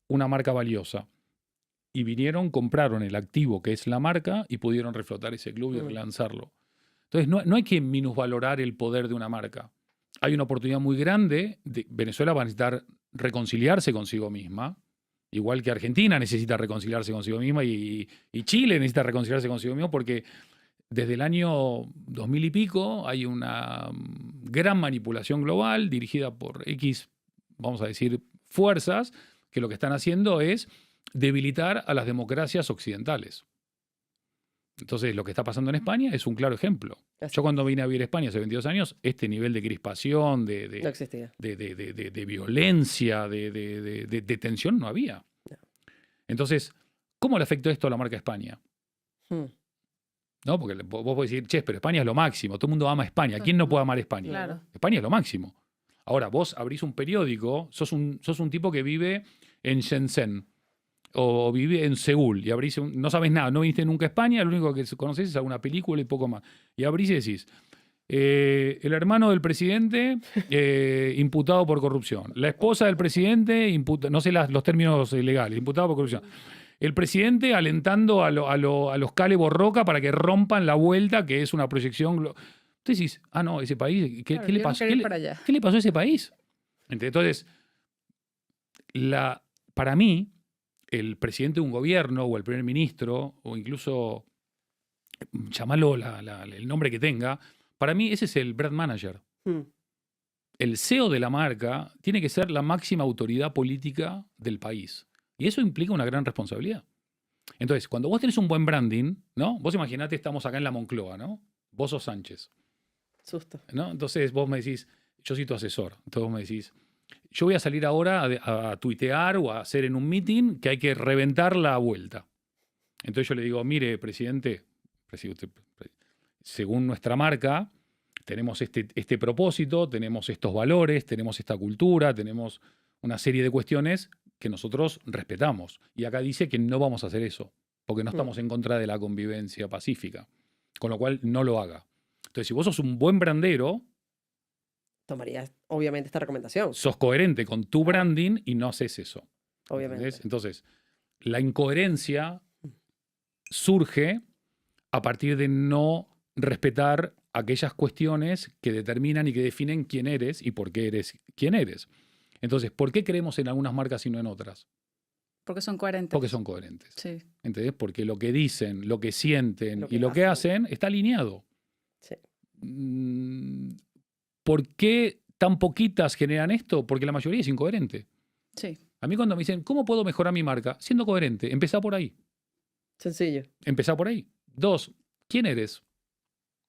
una marca valiosa. Y vinieron, compraron el activo que es la marca y pudieron reflotar ese club y relanzarlo. Entonces, no hay que minusvalorar el poder de una marca. Hay una oportunidad muy grande. Venezuela va a necesitar reconciliarse consigo misma, igual que Argentina necesita reconciliarse consigo misma y Chile necesita reconciliarse consigo mismo porque desde el año 2000 y pico hay una gran manipulación global dirigida por X, vamos a decir, fuerzas que lo que están haciendo es debilitar a las democracias occidentales. Entonces, lo que está pasando en España es un claro ejemplo. Así Yo cuando vine a vivir a España hace 22 años, este nivel de crispación, no de existía. violencia, de tensión no había. No. Entonces, ¿cómo le afectó esto a la marca España? Hmm. ¿No? Porque vos podés decir, che, pero España es lo máximo, todo el mundo ama España. ¿Quién no puede amar España? Claro. España es lo máximo. Ahora, vos abrís un periódico, sos un tipo que vive en Shenzhen o vive en Seúl y abrís no sabes nada, no viniste nunca a España, lo único que conoces es alguna película y poco más. Y abrís y decís, el hermano del presidente imputado por corrupción, la esposa del presidente, no sé los términos legales, imputado por corrupción. El presidente alentando a los Cale Borroca para que rompan la vuelta, que es una proyección. Entonces decís, no, ese país, Claro, ¿qué le yo no pasó? quiero ir para allá. ¿Qué le pasó a ese país? Entonces, para mí, el presidente de un gobierno o el primer ministro, o incluso llamarlo el nombre que tenga, para mí ese es el brand manager. Hmm. El CEO de la marca tiene que ser la máxima autoridad política del país. Y eso implica una gran responsabilidad. Entonces, cuando vos tenés un buen branding, ¿no? Vos imaginate, estamos acá en la Moncloa, ¿no? Vos sos Sánchez, Susto. ¿no? Entonces vos me decís, yo soy tu asesor. Entonces vos me decís, yo voy a salir ahora a tuitear o a hacer en un meeting que hay que reventar la vuelta. Entonces yo le digo, mire, presidente, según nuestra marca, tenemos este propósito, tenemos estos valores, tenemos esta cultura, tenemos una serie de cuestiones que nosotros respetamos. Y acá dice que no vamos a hacer eso, porque no estamos en contra de la convivencia pacífica. Con lo cual, no lo haga. Entonces, si vos sos un buen brandero, Tomarías, obviamente, esta recomendación. sos coherente con tu branding y no haces eso. Obviamente. ¿Entendés? Entonces, la incoherencia surge a partir de no respetar aquellas cuestiones que determinan y que definen quién eres y por qué eres quién eres. Entonces, ¿por qué creemos en algunas marcas y no en otras? Porque son coherentes. Porque son coherentes. Sí. ¿Entendés? Porque lo que dicen, lo que sienten Lo que y lo que hacen. hacen está alineado. Sí. ¿Por qué tan poquitas generan esto? Porque la mayoría es incoherente. Sí. A mí cuando me dicen, ¿cómo puedo mejorar mi marca? Siendo coherente, empezá por ahí. Sencillo. Empezá por ahí. 2, ¿quién eres?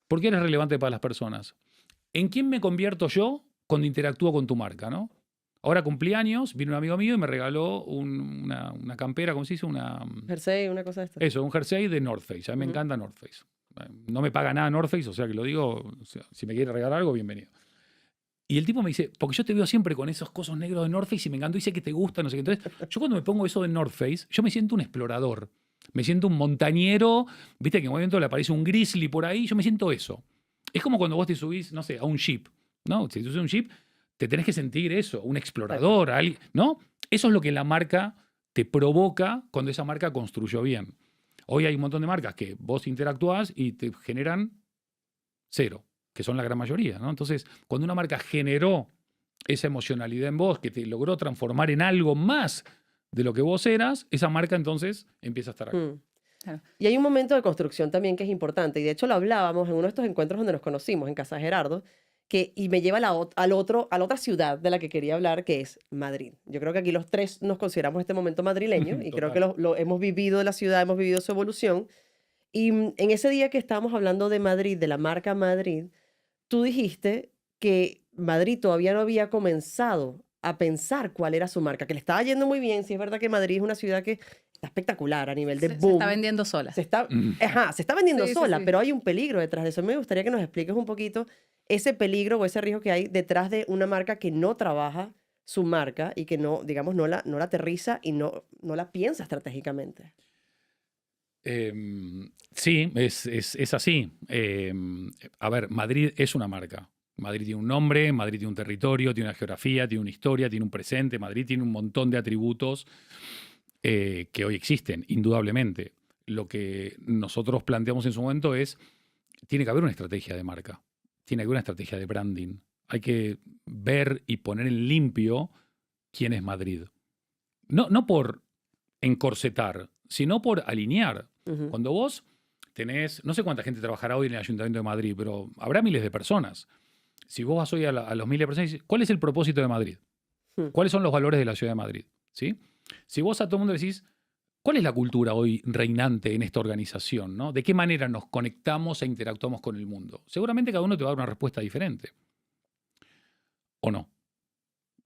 ¿Por qué eres relevante para las personas? ¿En quién me convierto yo cuando interactúo con tu marca, no? Ahora cumplí años, vino un amigo mío y me regaló una campera, ¿cómo se dice? Jersey, una cosa de esta. Eso, un jersey de North Face. A mí me encanta North Face. No me paga nada North Face, o sea que lo digo, o sea, si me quiere regalar algo, bienvenido. Y el tipo me dice, porque yo te veo siempre con esos cosos negros de North Face y me encantó y sé que te gusta, no sé qué. Entonces, yo cuando me pongo eso de North Face, yo me siento un explorador. Me siento un montañero, viste que en un momento le aparece un grizzly por ahí, yo me siento eso. Es como cuando vos te subís, no sé, a un jeep, ¿no? Si tú subes a un jeep, te tenés que sentir eso, un explorador, ¿no? Eso es lo que la marca te provoca cuando esa marca construyó bien. Hoy hay un montón de marcas que vos interactúas y te generan 0, que son la gran mayoría, ¿no? Entonces, cuando una marca generó esa emocionalidad en vos, que te logró transformar en algo más de lo que vos eras, esa marca entonces empieza a estar acá. Claro. Y hay un momento de construcción también que es importante, y de hecho lo hablábamos en uno de estos encuentros donde nos conocimos, en Casa Gerardo, y me lleva a a la otra ciudad de la que quería hablar, que es Madrid. Yo creo que aquí los tres nos consideramos este momento madrileño, y creo que lo hemos vivido de la ciudad, hemos vivido su evolución. Y en ese día que estábamos hablando de Madrid, de la marca Madrid, tú dijiste que Madrid todavía no había comenzado a pensar cuál era su marca, que le estaba yendo muy bien. Sí, es verdad que Madrid es una ciudad que está espectacular a nivel de Se boom. está vendiendo sola. Se está vendiendo Sí, sí, sola, sí. pero hay un peligro detrás de eso. Me gustaría que nos expliques un poquito ese peligro o ese riesgo que hay detrás de una marca que no trabaja su marca y que no, digamos, no la aterriza y no la piensa estratégicamente. Sí, es así. A ver, Madrid es una marca. Madrid tiene un nombre, Madrid tiene un territorio, tiene una geografía, tiene una historia, tiene un presente. Madrid tiene un montón de atributos que hoy existen, indudablemente. Lo que nosotros planteamos en su momento es, tiene que haber una estrategia de marca, tiene que haber una estrategia de branding. Hay que ver y poner en limpio quién es Madrid. No por encorsetar, sino por alinear. Ujú. Cuando vos tenés, no sé cuánta gente trabajará hoy en el Ayuntamiento de Madrid, pero habrá miles de personas. Si vos vas hoy a los miles de personas y dices, ¿cuál es el propósito de Madrid? ¿Cuáles son los valores de la ciudad de Madrid? ¿Sí? Si vos a todo el mundo le decís, ¿cuál es la cultura hoy reinante en esta organización, ¿no? ¿De qué manera nos conectamos e interactuamos con el mundo? Seguramente cada uno te va a dar una respuesta diferente. ¿O no?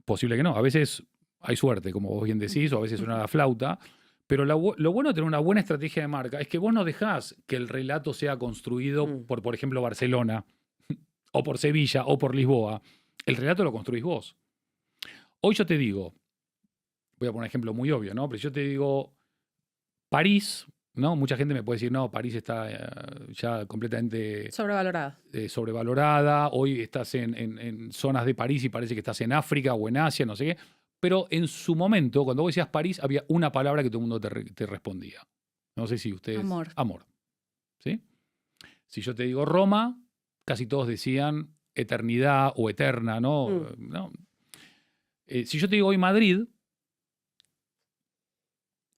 Posible que no. A veces hay suerte, como vos bien decís, o a veces suena la flauta. Pero lo bueno de tener una buena estrategia de marca es que vos no dejás que el relato sea construido por ejemplo, Barcelona, o por Sevilla, o por Lisboa. El relato lo construís vos. Hoy yo te digo, voy a poner un ejemplo muy obvio, ¿no? Pero yo te digo, París, ¿no? Mucha gente me puede decir, no, París está ya completamente Sobrevalorada. sobrevalorada. Hoy estás en zonas de París y parece que estás en África o en Asia, no sé qué. Pero en su momento, cuando vos decías París, había una palabra que todo el mundo te respondía. No sé si ustedes... Amor. Amor. ¿Sí? Si yo te digo Roma, casi todos decían eternidad o eterna, ¿no? ¿No? Si yo te digo hoy Madrid,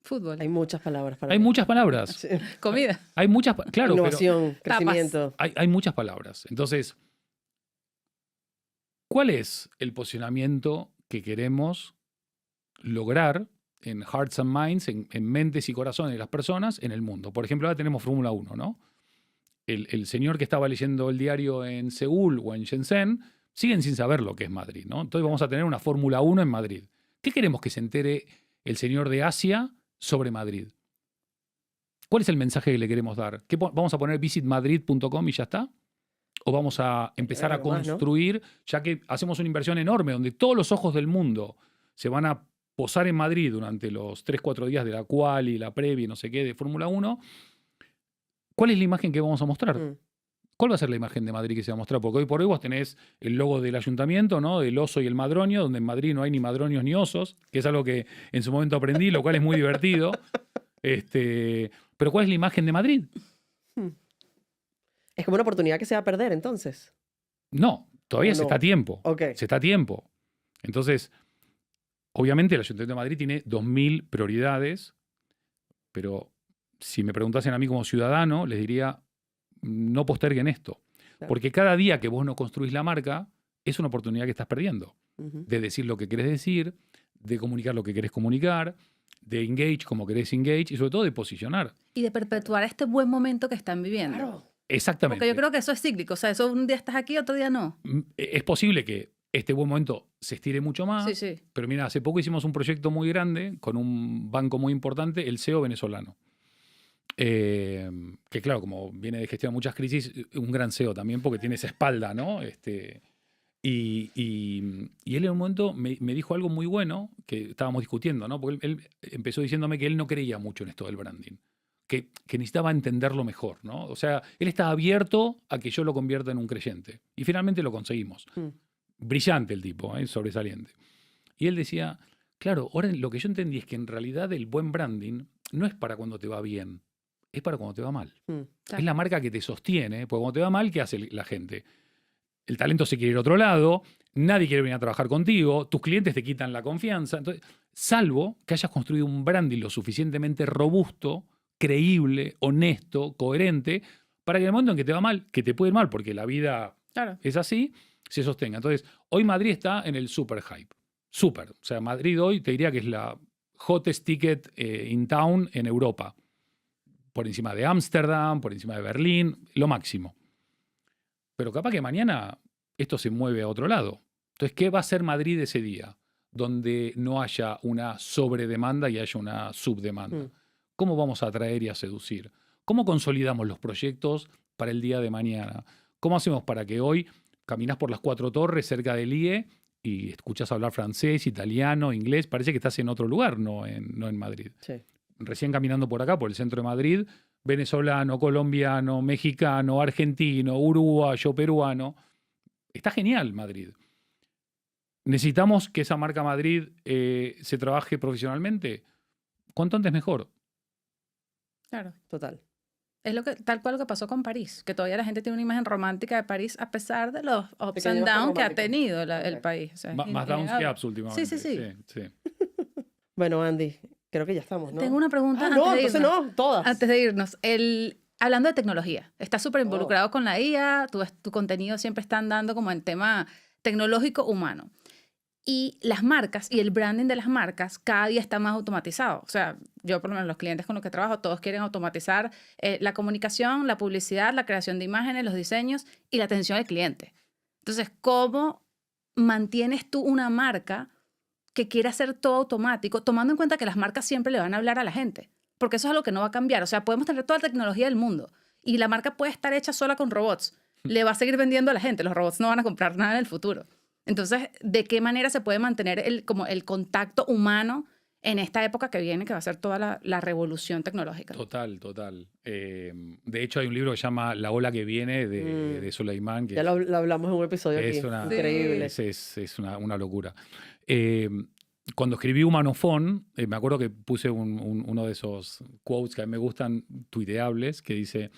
Fútbol. Hay muchas palabras para hay mí. muchas palabras. Sí. Hay claro, pero Innovación, crecimiento. hay muchas palabras. Entonces, ¿cuál es el posicionamiento que queremos lograr en hearts and minds, en mentes y corazones de las personas en el mundo? Por ejemplo, ahora tenemos Fórmula 1, ¿no? El señor que estaba leyendo el diario en Seúl o en Shenzhen siguen sin saber lo que es Madrid, ¿no? Entonces vamos a tener una Fórmula 1 en Madrid. ¿Qué queremos que se entere el señor de Asia sobre Madrid? ¿Cuál es el mensaje que le queremos dar? ¿Vamos a poner visitmadrid.com y ya está? ¿O vamos a empezar a algo más, ¿no? construir, ya que hacemos una inversión enorme donde todos los ojos del mundo se van a posar en Madrid durante los 3-4 días de la quali, la previa y no sé qué de Fórmula 1? ¿Cuál es la imagen que vamos a mostrar? ¿Cuál va a ser la imagen de Madrid que se va a mostrar? Porque hoy por hoy vos tenés el logo del ayuntamiento, ¿no? Del oso y el madroño, donde en Madrid no hay ni madroños ni osos, que es algo que en su momento aprendí, lo cual es muy divertido. Pero ¿cuál es la imagen de Madrid? Es como una oportunidad que se va a perder, entonces. No, todavía ¿O se no? está a tiempo. Ok. Se está a tiempo. Entonces, obviamente el Ayuntamiento de Madrid tiene 2000 prioridades, pero si me preguntasen a mí como ciudadano, les diría, no posterguen esto. Claro. Porque cada día que vos no construís la marca, es una oportunidad que estás perdiendo. Ujú. De decir lo que querés decir, de comunicar lo que querés comunicar, de engage como querés engage y sobre todo de posicionar. Y de perpetuar este buen momento que están viviendo. Claro. Exactamente. Porque yo creo que eso es cíclico. O sea, eso un día estás aquí, otro día no. Es posible que este buen momento se estire mucho más, Sí, sí. pero mira, hace poco hicimos un proyecto muy grande con un banco muy importante, el CEO venezolano. Que claro, como viene de gestionar muchas crisis, un gran CEO también porque tiene esa espalda, ¿no? Y él en un momento me dijo algo muy bueno que estábamos discutiendo, ¿no? Porque él empezó diciéndome que él no creía mucho en esto del branding, que necesitaba entenderlo mejor, ¿no? O sea, él estaba abierto a que yo lo convierta en un creyente. Y finalmente lo conseguimos. Brillante el tipo, sobresaliente. Y él decía, claro, ahora lo que yo entendí es que en realidad el buen branding no es para cuando te va bien, es para cuando te va mal. Claro. Es la marca que te sostiene, porque cuando te va mal, ¿qué hace la gente? El talento se quiere ir a otro lado, nadie quiere venir a trabajar contigo, tus clientes te quitan la confianza. Entonces, salvo que hayas construido un branding lo suficientemente robusto, creíble, honesto, coherente, para que en el momento en que te va mal, que te puede ir mal, porque la vida Claro. es así, se sostenga. Entonces, hoy Madrid está en el super hype. Super. O sea, Madrid hoy te diría que es la hottest ticket in town en Europa. Por encima de Ámsterdam, por encima de Berlín, lo máximo. Pero capaz que mañana esto se mueve a otro lado. Entonces, ¿qué va a ser Madrid ese día? Donde no haya una sobredemanda y haya una subdemanda. ¿Cómo vamos a atraer y a seducir? ¿Cómo consolidamos los proyectos para el día de mañana? ¿Cómo hacemos para que hoy caminás por las 4 torres cerca del IE y escuchás hablar francés, italiano, inglés? Parece que estás en otro lugar, no en Madrid. Sí. Recién caminando por acá, por el centro de Madrid, venezolano, colombiano, mexicano, argentino, uruguayo, peruano. Está genial Madrid. ¿Necesitamos que esa marca Madrid se trabaje profesionalmente? Cuanto antes mejor. Claro. Total. Es tal cual lo que pasó con París, que todavía la gente tiene una imagen romántica de París a pesar de los ups Pequeño and bosque downs que ha romántico. tenido el Correcto. país. O sea, Más downs que ups últimamente. Sí, sí, sí. sí. Bueno, Andy, creo que ya estamos, ¿no? Tengo una pregunta Ah, no, antes de entonces irnos. no, todas. Antes de irnos, hablando de tecnología, estás súper involucrado con la IA, tu contenido siempre está andando como en tema tecnológico humano. Y las marcas y el branding de las marcas cada día está más automatizado. O sea, yo por lo menos los clientes con los que trabajo, todos quieren automatizar la comunicación, la publicidad, la creación de imágenes, los diseños y la atención al cliente. Entonces, ¿cómo mantienes tú una marca que quiere hacer todo automático, tomando en cuenta que las marcas siempre le van a hablar a la gente? Porque eso es algo que no va a cambiar. O sea, podemos tener toda la tecnología del mundo y la marca puede estar hecha sola con robots. Le va a seguir vendiendo a la gente. Los robots no van a comprar nada en el futuro. Entonces, ¿de qué manera se puede mantener como el contacto humano en esta época que viene, que va a ser toda la revolución tecnológica? Total. De hecho, hay un libro que se llama La ola que viene de Suleimán. Que Ya lo hablamos en un episodio aquí. Increíble. Es una locura. Cuando escribí Humanofón, me acuerdo que puse uno de esos quotes que a mí me gustan, tuiteables, que dice,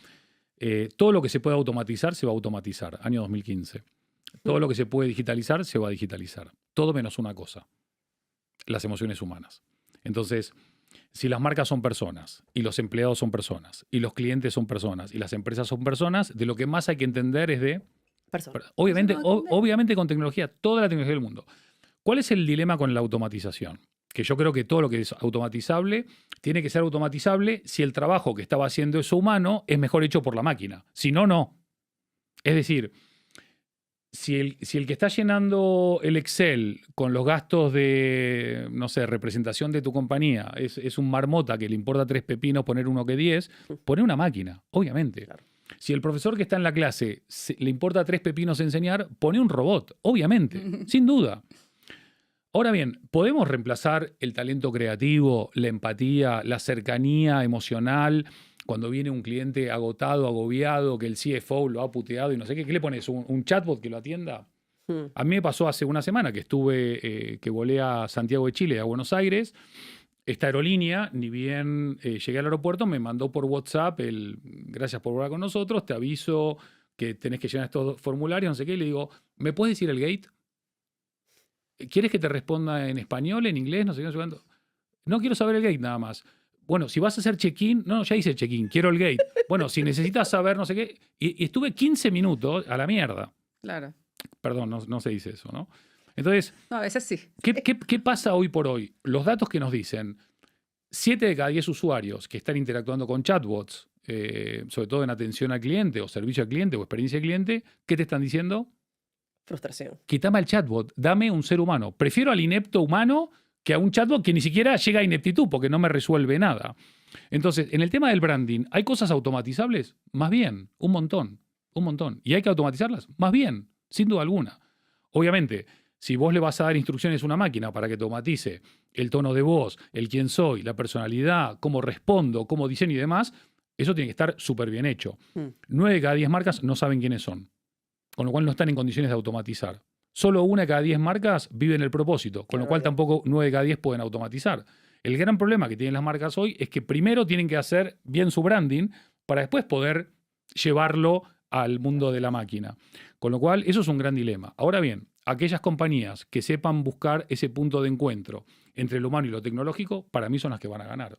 todo lo que se puede automatizar, se va a automatizar. Año 2015. Todo lo que se puede digitalizar, se va a digitalizar. Todo menos una cosa, las emociones humanas. Entonces, si las marcas son personas, y los empleados son personas, y los clientes son personas, y las empresas son personas, de lo que más hay que entender es de... Personas. Obviamente con tecnología, toda la tecnología del mundo. ¿Cuál es el dilema con la automatización? Que yo creo que todo lo que es automatizable tiene que ser automatizable si el trabajo que estaba haciendo eso humano es mejor hecho por la máquina. Si no, no. Es decir, si el que está llenando el Excel con los gastos de, no sé, representación de tu compañía es un marmota que le importa 3 pepinos poner uno que 10, pone una máquina, obviamente. Claro. Si el profesor que está en la clase le importa 3 pepinos enseñar, pone un robot, obviamente, sin duda. Ahora bien, ¿podemos reemplazar el talento creativo, la empatía, la cercanía emocional cuando viene un cliente agotado, agobiado, que el CFO lo ha puteado y no sé qué? ¿Qué le pones? ¿Un chatbot que lo atienda? A mí me pasó hace una semana que que volé a Santiago de Chile, a Buenos Aires. Esta aerolínea, ni bien llegué al aeropuerto, me mandó por WhatsApp gracias por volar con nosotros, te aviso que tenés que llenar estos formularios, no sé qué. Y le digo, ¿me puedes decir el gate? ¿Quieres que te responda en español, en inglés? No sé qué, no sé cuánto. No quiero saber el gate nada más. Bueno, si vas a hacer check-in, no, ya hice el check-in, quiero el gate. Bueno, si necesitas saber no sé qué. Y estuve 15 minutos a la mierda. Claro. Perdón, no se dice eso, ¿no? Entonces, No, a veces sí. ¿qué pasa hoy por hoy? Los datos que nos dicen, 7 de cada 10 usuarios que están interactuando con chatbots, sobre todo en atención al cliente o servicio al cliente o experiencia al cliente, ¿qué te están diciendo? Frustración. Quítame al chatbot, dame un ser humano. Prefiero al inepto humano que a un chatbot que ni siquiera llega a ineptitud porque no me resuelve nada. Entonces, en el tema del branding, ¿hay cosas automatizables? Más bien, un montón. ¿Y hay que automatizarlas? Más bien, sin duda alguna. Obviamente, si vos le vas a dar instrucciones a una máquina para que automatice el tono de voz, el quién soy, la personalidad, cómo respondo, cómo diseño y demás, eso tiene que estar súper bien hecho. 9 de cada 10 marcas no saben quiénes son, con lo cual no están en condiciones de automatizar. Solo 1 de cada 10 marcas vive en el propósito, con lo cual tampoco 9 de cada 10 pueden automatizar. El gran problema que tienen las marcas hoy es que primero tienen que hacer bien su branding para después poder llevarlo al mundo de la máquina. Con lo cual, eso es un gran dilema. Ahora bien, aquellas compañías que sepan buscar ese punto de encuentro entre lo humano y lo tecnológico, para mí son las que van a ganar,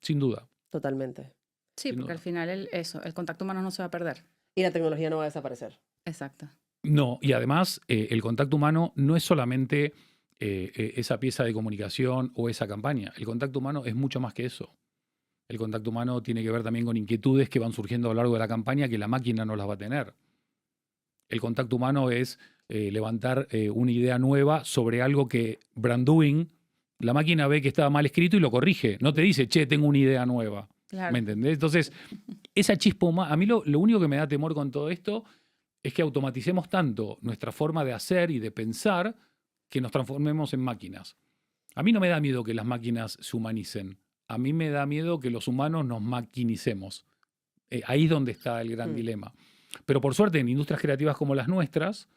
sin duda. Totalmente. Sí, Sin porque duda. al final el contacto humano no se va a perder. Y la tecnología no va a desaparecer. Exacto. No, y además el contacto humano no es solamente esa pieza de comunicación o esa campaña. El contacto humano es mucho más que eso. El contacto humano tiene que ver también con inquietudes que van surgiendo a lo largo de la campaña que la máquina no las va a tener. El contacto humano es levantar una idea nueva sobre algo que branding, la máquina ve que estaba mal escrito y lo corrige. No te dice, che, tengo una idea nueva. Claro. ¿Me entendés? Entonces, esa chispa humana, a mí lo único que me da temor con todo esto es que automaticemos tanto nuestra forma de hacer y de pensar que nos transformemos en máquinas. A mí no me da miedo que las máquinas se humanicen. A mí me da miedo que los humanos nos maquinicemos. Ahí es donde está el gran dilema. Pero por suerte, en industrias creativas como las nuestras,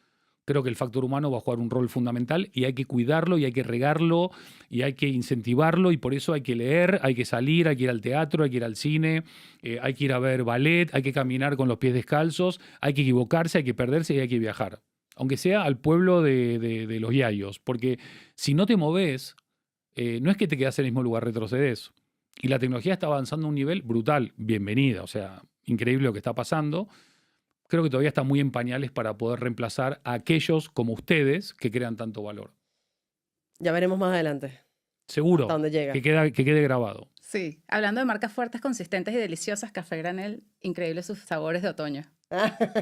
creo que el factor humano va a jugar un rol fundamental y hay que cuidarlo y hay que regarlo y hay que incentivarlo y por eso hay que leer, hay que salir, hay que ir al teatro, hay que ir al cine, hay que ir a ver ballet, hay que caminar con los pies descalzos, hay que equivocarse, hay que perderse y hay que viajar. Aunque sea al pueblo de los yayos, porque si no te moves, no es que te quedas en el mismo lugar, retrocedes. Y la tecnología está avanzando a un nivel brutal, bienvenida, o sea, increíble lo que está pasando. Creo que todavía está muy en pañales para poder reemplazar a aquellos como ustedes que crean tanto valor. Ya veremos más adelante. Seguro ¿Hasta dónde llega? que quede grabado. Sí. Hablando de marcas fuertes, consistentes y deliciosas, Café Granel, increíbles sus sabores de otoño.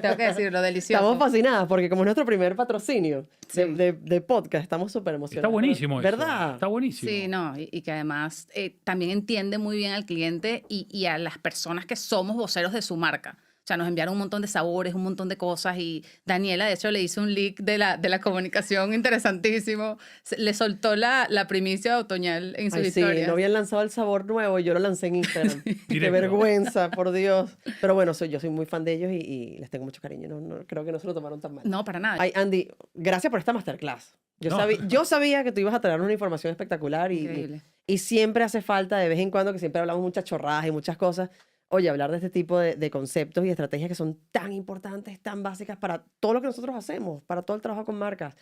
Tengo que decirlo, delicioso. Estamos fascinadas porque como es nuestro primer patrocinio Sí. de podcast, estamos súper emocionados. Está buenísimo eso. ¿Verdad? Está buenísimo. Sí, no, y que además también entiende muy bien al cliente y a las personas que somos voceros de su marca. O sea, nos enviaron un montón de sabores, un montón de cosas y Daniela, de hecho, le hizo un leak de la comunicación interesantísimo. Le soltó la primicia otoñal en sus Ay, sí, historias. no habían lanzado el sabor nuevo y yo lo lancé en Instagram. Qué Directo. vergüenza, por Dios. Pero bueno, yo soy muy fan de ellos y les tengo mucho cariño. Creo que no se lo tomaron tan mal. No, para nada. Ay, Andy, gracias por esta masterclass. No. Yo sabía que tú ibas a traer una información espectacular Increíble. y siempre hace falta de vez en cuando, que siempre hablamos muchas chorradas y muchas cosas. Oye, hablar de este tipo de conceptos y estrategias que son tan importantes, tan básicas para todo lo que nosotros hacemos, para todo el trabajo con marcas.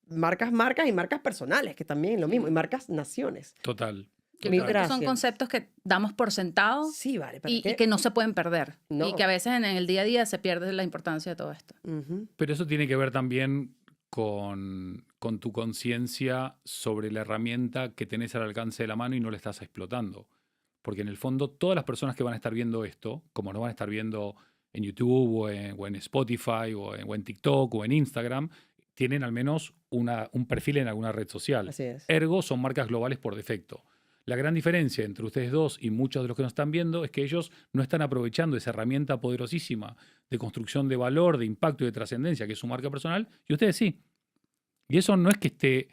Marcas y marcas personales, que también es lo mismo, y marcas naciones. Total. Yo Mil creo que gracias. son conceptos que damos por sentado Sí, vale, pero y que no se pueden perder. No. Y que a veces en el día a día se pierde la importancia de todo esto. Ujú. Pero eso tiene que ver también con tu conciencia sobre la herramienta que tenés al alcance de la mano y no la estás explotando. Porque en el fondo todas las personas que van a estar viendo esto, como nos van a estar viendo en YouTube o en Spotify o en TikTok o en Instagram, tienen al menos un perfil en alguna red social. Así es. Ergo, son marcas globales por defecto. La gran diferencia entre ustedes dos y muchos de los que nos están viendo es que ellos no están aprovechando esa herramienta poderosísima de construcción de valor, de impacto y de trascendencia, que es su marca personal, y ustedes sí. Y eso no es que esté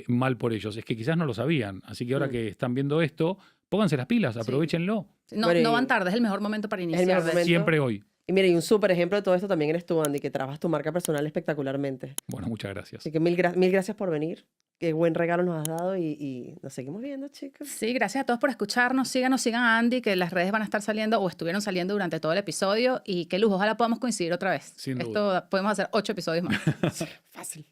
mal por ellos, es que quizás no lo sabían. Así que ahora que están viendo esto, pónganse las pilas, aprovechenlo. No, Bueno, no y- van tarde, es el mejor momento para el iniciar. mejor de hecho. momento. Siempre hoy. Y mire, y un súper ejemplo de todo esto también eres tú, Andy, que trabajas tu marca personal espectacularmente. Bueno, muchas gracias. Así que mil gracias por venir. Qué buen regalo nos has dado y nos seguimos viendo, chicos. Sí, gracias a todos por escucharnos. Sigan a Andy, que las redes van a estar saliendo o estuvieron saliendo durante todo el episodio. Y qué lujo, ojalá podamos coincidir otra vez. Sin duda. Esto podemos hacer 8 episodios más. Fácil.